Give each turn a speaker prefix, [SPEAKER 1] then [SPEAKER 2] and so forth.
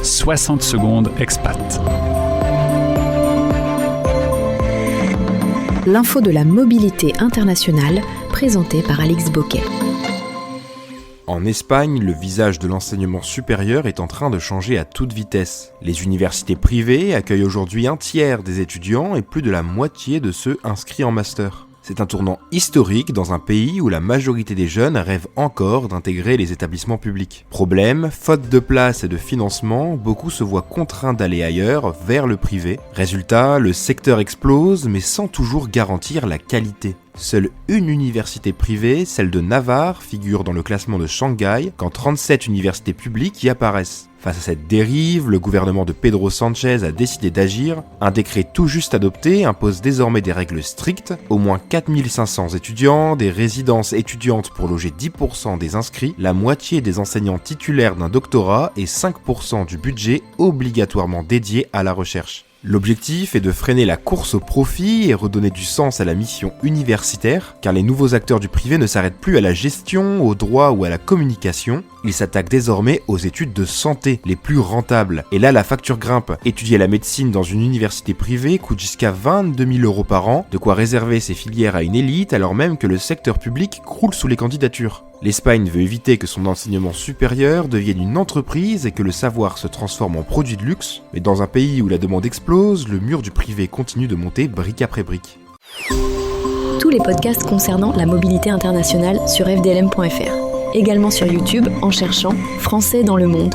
[SPEAKER 1] 60 secondes expat.
[SPEAKER 2] L'info de la mobilité internationale, présentée par Alix Boquet.
[SPEAKER 3] En Espagne, le visage de l'enseignement supérieur est en train de changer à toute vitesse. Les universités privées accueillent aujourd'hui un tiers des étudiants et plus de la moitié de ceux inscrits en master. C'est un tournant historique dans un pays où la majorité des jeunes rêvent encore d'intégrer les établissements publics. Problème, faute de place et de financement, beaucoup se voient contraints d'aller ailleurs, vers le privé. Résultat, le secteur explose, mais sans toujours garantir la qualité. Seule une université privée, celle de Navarre, figure dans le classement de Shanghai, quand 37 universités publiques y apparaissent. Face à cette dérive, le gouvernement de Pedro Sánchez a décidé d'agir. Un décret tout juste adopté impose désormais des règles strictes, au moins 4500 étudiants, des résidences étudiantes pour loger 10% des inscrits, la moitié des enseignants titulaires d'un doctorat et 5% du budget obligatoirement dédié à la recherche. L'objectif est de freiner la course au profit et redonner du sens à la mission universitaire, car les nouveaux acteurs du privé ne s'arrêtent plus à la gestion, au droit ou à la communication. Ils s'attaquent désormais aux études de santé, les plus rentables. Et là, la facture grimpe. Étudier la médecine dans une université privée coûte jusqu'à 22 000 € par an, de quoi réserver ces filières à une élite alors même que le secteur public croule sous les candidatures. L'Espagne veut éviter que son enseignement supérieur devienne une entreprise et que le savoir se transforme en produit de luxe, mais dans un pays où la demande explose, le mur du privé continue de monter brique après brique.
[SPEAKER 2] Tous les podcasts concernant la mobilité internationale sur fdlm.fr. Également sur YouTube en cherchant Français dans le monde.